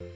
Hey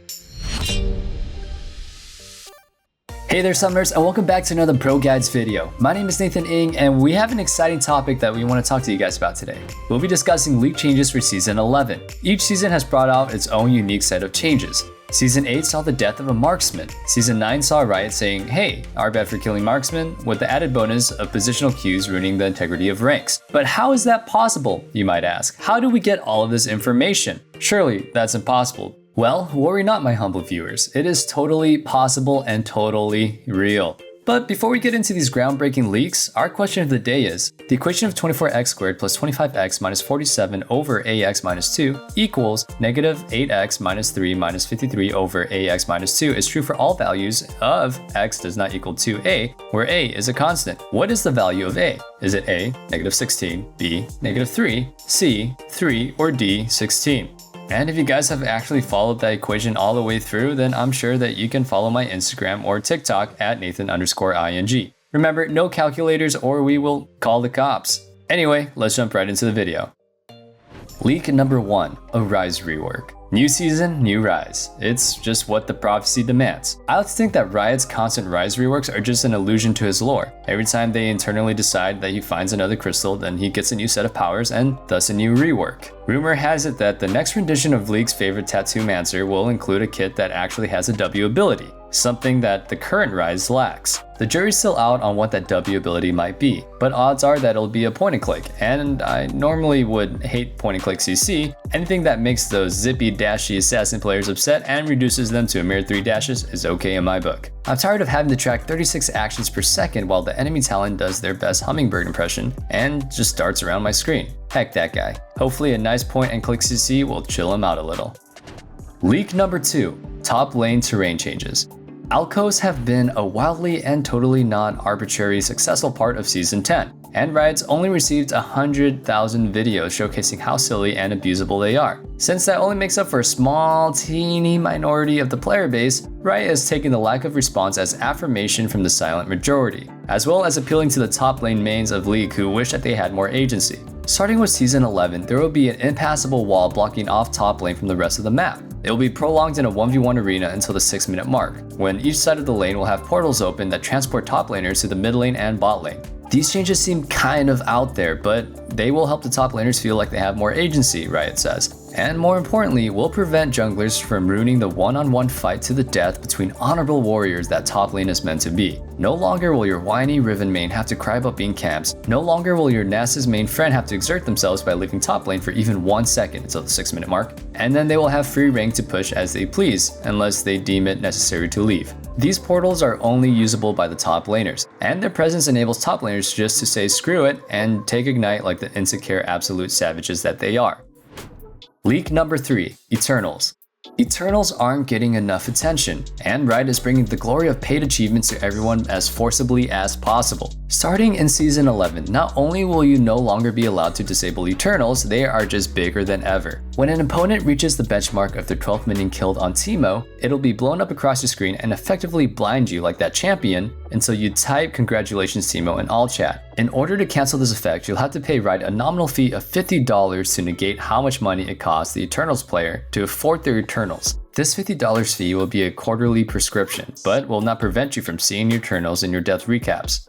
there Summoners, and welcome back to another ProGuides video. My name is Nathan Ng, and we have an exciting topic that we want to talk to you guys about today. We'll be discussing league changes for Season 11. Each season has brought out its own unique set of changes. Season 8 saw the death of a marksman. Season 9 saw Riot saying, hey, our bad for killing marksmen, with the added bonus of positional cues ruining the integrity of ranks. But how is that possible, you might ask? How do we get all of this information? Surely that's impossible. Well, worry not, my humble viewers. It is totally possible and totally real. But before we get into these groundbreaking leaks, our question of the day is, the equation of 24x squared plus 25x minus 47 over ax minus 2 equals negative 8x minus 3 minus 53 over ax minus 2 is true for all values of x does not equal 2a, where a is a constant. What is the value of a? Is it a, negative 16, b, negative 3, c, 3, or d, 16? And if you guys have actually followed that equation all the way through, then I'm sure that you can follow my Instagram or TikTok at Nathan_ing. Remember, no calculators or we will call the cops. Anyway, let's jump right into the video. Leak number 1, a Ryze rework. New season, new Ryze. It's just what the prophecy demands. I like to think that Riot's constant Ryze reworks are just an allusion to his lore. Every time they internally decide that he finds another crystal, then he gets a new set of powers and thus a new rework. Rumor has it that the next rendition of League's favorite Tattoo Mancer will include a kit that actually has a W ability, something that the current Ryze lacks. The jury's still out on what that W ability might be, but odds are that it'll be a point and click, and I normally would hate point and click CC. Anything that makes those zippy dashy assassin players upset and reduces them to a mere 3 dashes is okay in my book. I'm tired of having to track 36 actions per second while the enemy talent does their best hummingbird impression and just darts around my screen. Heck that guy. Hopefully a nice point and click CC will chill him out a little. Leak number 2, top lane terrain changes. Alcos have been a wildly and totally non-arbitrary successful part of Season 10, and Riot's only received 100,000 videos showcasing how silly and abusable they are. Since that only makes up for a small, teeny minority of the player base, Riot has taken the lack of response as affirmation from the silent majority, as well as appealing to the top lane mains of League who wish that they had more agency. Starting with Season 11, there will be an impassable wall blocking off top lane from the rest of the map. It will be prolonged in a 1v1 arena until the 6-minute mark, when each side of the lane will have portals open that transport top laners to the mid lane and bot lane. These changes seem kind of out there, but they will help the top laners feel like they have more agency, Riot says. And more importantly, will prevent junglers from ruining the one-on-one fight to the death between honorable warriors that top lane is meant to be. No longer will your whiny Riven main have to cry about being camps. No longer will your Nasus main friend have to exert themselves by leaving top lane for even 1 second until the 6-minute mark. And then they will have free reign to push as they please, unless they deem it necessary to leave. These portals are only usable by the top laners, and their presence enables top laners just to say screw it and take Ignite like the insecure absolute savages that they are. Leak number 3, Eternals. Eternals aren't getting enough attention, and Riot is bringing the glory of paid achievements to everyone as forcibly as possible. Starting in Season 11, not only will you no longer be allowed to disable Eternals, they are just bigger than ever. When an opponent reaches the benchmark of their 12th minion killed on Teemo, it'll be blown up across your screen and effectively blind you like that champion until you type congratulations Teemo in all chat. In order to cancel this effect, you'll have to pay Riot a nominal fee of $50 to negate how much money it costs the Eternals player to afford their Eternals. This $50 fee will be a quarterly prescription, but will not prevent you from seeing your Eternals in your death recaps.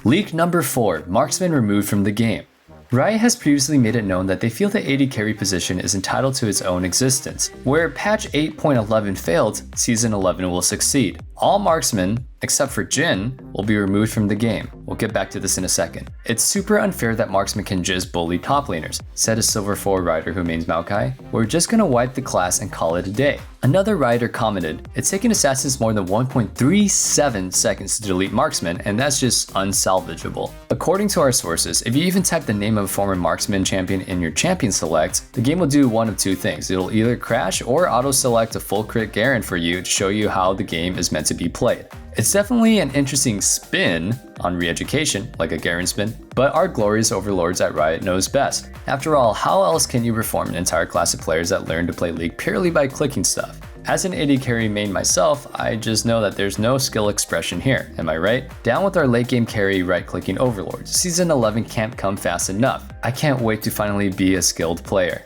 Leak number 4, Marksman removed from the game. Riot has previously made it known that they feel the AD carry position is entitled to its own existence. Where patch 8.11 failed, Season 11 will succeed. All marksmen, except for Jhin, will be removed from the game. We'll get back to this in a second. It's super unfair that marksmen can just bully top laners, said a Silver 4 rider who mains Maokai. We're just gonna wipe the class and call it a day. Another rider commented, it's taken assassins more than 1.37 seconds to delete marksmen, and that's just unsalvageable. According to our sources, if you even type the name of a former marksman champion in your champion select, the game will do one of two things. It'll either crash or auto-select a full crit Garen for you to show you how the game is meant to be played. It's definitely an interesting spin on re-education, like a Garen spin, but our glorious overlords at Riot knows best. After all, how else can you reform an entire class of players that learn to play League purely by clicking stuff? As an AD carry main myself, I just know that there's no skill expression here, am I right? Down with our late game carry right-clicking overlords. Season 11 can't come fast enough. I can't wait to finally be a skilled player.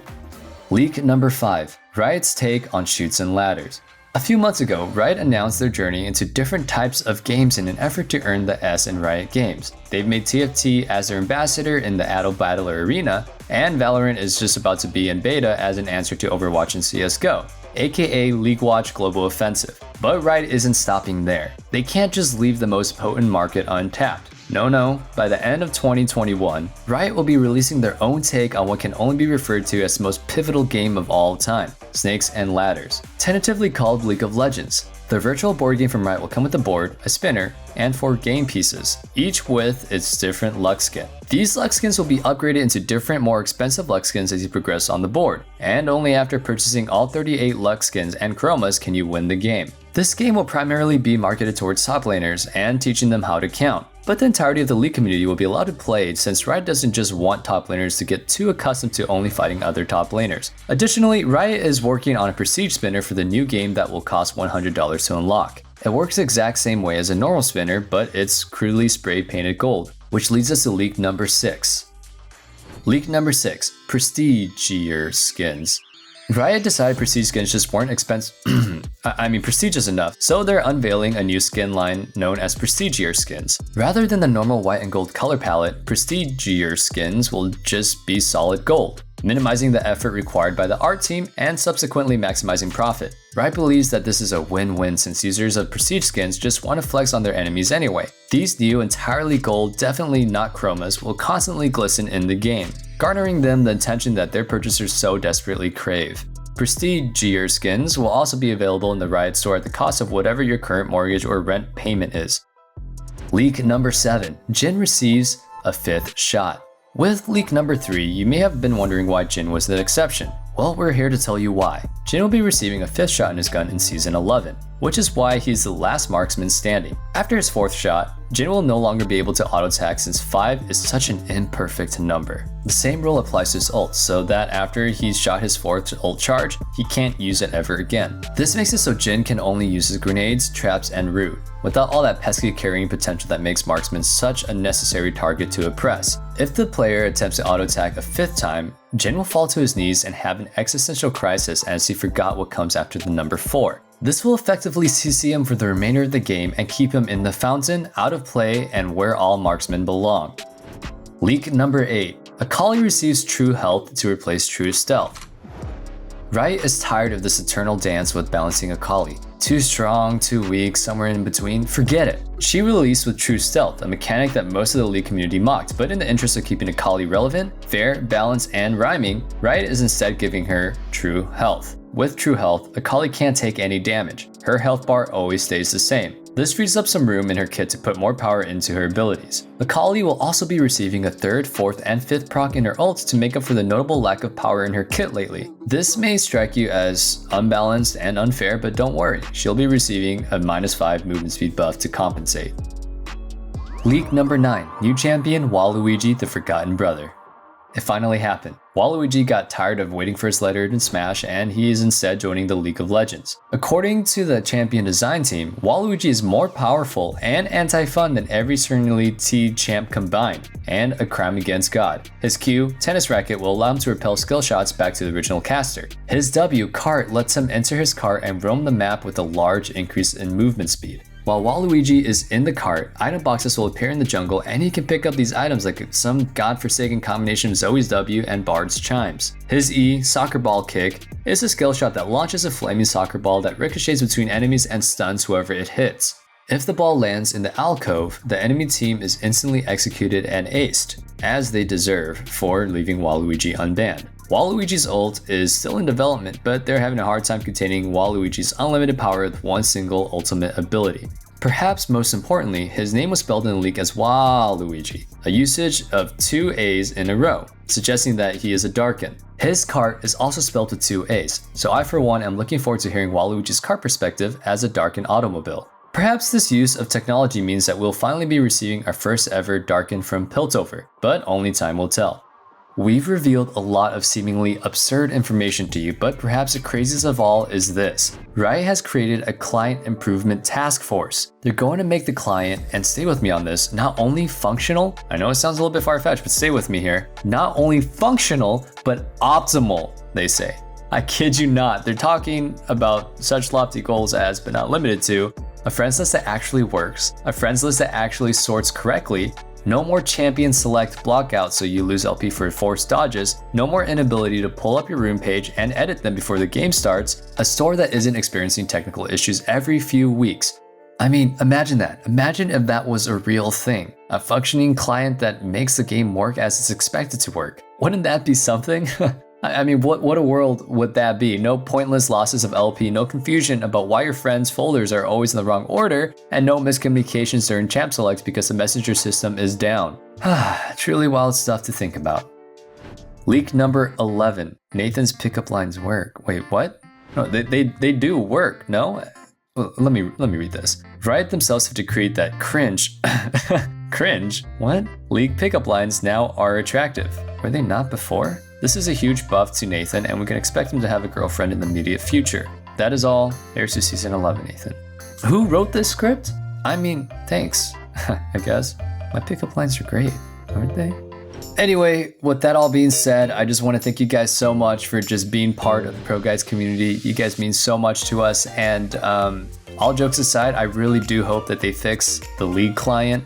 Leak number 5, Riot's take on chutes and ladders. A few months ago, Riot announced their journey into different types of games in an effort to earn the S in Riot Games. They've made TFT as their ambassador in the Adult Battler arena, and Valorant is just about to be in beta as an answer to Overwatch and CSGO, aka League Watch Global Offensive. But Riot isn't stopping there. They can't just leave the most potent market untapped. No, by the end of 2021, Riot will be releasing their own take on what can only be referred to as the most pivotal game of all time, Snakes and Ladders, tentatively called League of Legends. The virtual board game from Riot will come with a board, a spinner, and 4 game pieces, each with its different luck skin. These luck skins will be upgraded into different, more expensive luck skins as you progress on the board, and only after purchasing all 38 luck skins and chromas can you win the game. This game will primarily be marketed towards top laners and teaching them how to count, but the entirety of the League community will be allowed to play since Riot doesn't just want top laners to get too accustomed to only fighting other top laners. Additionally, Riot is working on a Prestige spinner for the new game that will cost $100 to unlock. It works the exact same way as a normal spinner, but it's crudely spray painted gold, which leads us to leak number 6. Leak number 6, Prestigier skins. Riot decided Prestige skins just weren't prestigious enough, so they're unveiling a new skin line known as Prestigier skins. Rather than the normal white and gold color palette, Prestigier skins will just be solid gold, minimizing the effort required by the art team and subsequently maximizing profit. Riot believes that this is a win-win since users of Prestige skins just want to flex on their enemies anyway. These new entirely gold, definitely not chromas, will constantly glisten in the game, garnering them the attention that their purchasers so desperately crave. Prestigier skins will also be available in the Riot store at the cost of whatever your current mortgage or rent payment is. Leak number 7, Jhin receives a 5th shot. With leak number 3, you may have been wondering why Jhin was the exception. Well, we're here to tell you why. Jhin will be receiving a 5th shot in his gun in Season 11, which is why he's the last marksman standing. After his 4th shot, Jhin will no longer be able to auto-attack since 5 is such an imperfect number. The same rule applies to his ult, so that after he's shot his 4th ult charge, he can't use it ever again. This makes it so Jhin can only use his grenades, traps, and root, without all that pesky carrying potential that makes marksman such a necessary target to oppress. If the player attempts to auto-attack a 5th time, Jhin will fall to his knees and have an existential crisis as he forgot what comes after the number 4. This will effectively CC him for the remainder of the game and keep him in the fountain, out of play, and where all marksmen belong. Leak number 8. Akali receives true health to replace true stealth. Riot is tired of this eternal dance with balancing Akali. Too strong, too weak, somewhere in between, forget it. She released with True Stealth, a mechanic that most of the League community mocked, but in the interest of keeping Akali relevant, fair, balanced, and rhyming, Riot is instead giving her True Health. With True Health, Akali can't take any damage. Her health bar always stays the same. This frees up some room in her kit to put more power into her abilities. Akali will also be receiving a 3rd, 4th, and 5th proc in her ults to make up for the notable lack of power in her kit lately. This may strike you as unbalanced and unfair, but don't worry, she'll be receiving a -5 movement speed buff to compensate. Leak number 9, new champion WAALUIGI the Forgotten Brother. It finally happened. WAALUIGI got tired of waiting for his letter in Smash, and he is instead joining the League of Legends. According to the champion design team, WAALUIGI is more powerful and anti-fun than every Serenity T champ combined, and a crime against God. His Q, Tennis Racket, will allow him to repel skill shots back to the original caster. His W, Cart, lets him enter his cart and roam the map with a large increase in movement speed. While WAALUIGI is in the cart, item boxes will appear in the jungle and he can pick up these items like some godforsaken combination of Zoe's W and Bard's Chimes. His E, Soccer Ball Kick, is a skill shot that launches a flaming soccer ball that ricochets between enemies and stuns whoever it hits. If the ball lands in the alcove, the enemy team is instantly executed and aced, as they deserve for leaving WAALUIGI unbanned. WAALUIGI's ult is still in development, but they're having a hard time containing WAALUIGI's unlimited power with one single ultimate ability. Perhaps most importantly, his name was spelled in the leak as WAALUIGI, a usage of 2 A's in a row, suggesting that he is a Darkin. His cart is also spelled with 2 A's, so I for one am looking forward to hearing WAALUIGI's cart perspective as a Darkin automobile. Perhaps this use of technology means that we'll finally be receiving our first ever Darkin from Piltover, but only time will tell. We've revealed a lot of seemingly absurd information to you, but perhaps the craziest of all is this. Riot has created a client improvement task force. They're going to make the client, and stay with me on this, not only functional, I know it sounds a little bit far-fetched, but stay with me here, not only functional, but optimal, they say. I kid you not. They're talking about such lofty goals as, but not limited to, a friends list that actually works, a friends list that actually sorts correctly, no more champion select blockouts so you lose LP for forced dodges, no more inability to pull up your rune page and edit them before the game starts, a store that isn't experiencing technical issues every few weeks. I mean, imagine that. Imagine if that was a real thing. A functioning client that makes the game work as it's expected to work. Wouldn't that be something? I mean, what a world would that be? No pointless losses of LP, no confusion about why your friends' folders are always in the wrong order, and no miscommunications during champ selects because the messenger system is down. Truly wild stuff to think about. Leak number 11. Nathan's pickup lines work. Wait, what? No, they do work, no? Well, let me read this. Riot themselves have decreed that cringe. Cringe? What? League pickup lines now are attractive. Were they not before? This is a huge buff to Nathan, and we can expect him to have a girlfriend in the immediate future. That is all. Here's to season 11, Nathan. Who wrote this script? I mean, thanks, I guess. My pickup lines are great, aren't they? Anyway, with that all being said, I just want to thank you guys so much for just being part of the ProGuides community. You guys mean so much to us, and all jokes aside, I really do hope that they fix the League client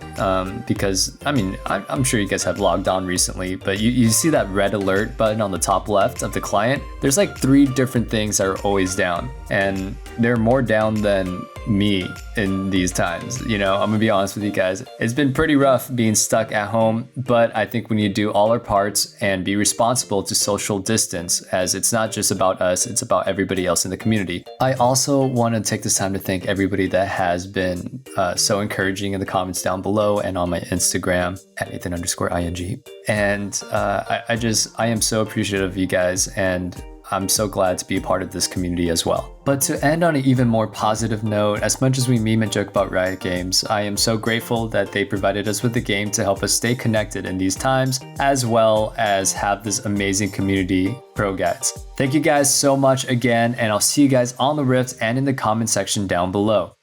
because, I mean, I'm sure you guys have logged on recently, but you see that red alert button on the top left of the client? There's like 3 different things that are always down, and they're more down than me in these times. You know, I'm gonna be honest with you guys. It's been pretty rough being stuck at home, but I think we need to do all our parts and be responsible to social distance, as it's not just about us, it's about everybody else in the community. I also want to take this time to thank everybody that has been so encouraging in the comments down below and on my Instagram at Nathan_ing. And I am so appreciative of you guys, and I'm so glad to be a part of this community as well. But to end on an even more positive note, as much as we meme and joke about Riot Games, I am so grateful that they provided us with the game to help us stay connected in these times, as well as have this amazing community, ProGuides. Thank you guys so much again, and I'll see you guys on the Rift and in the comment section down below.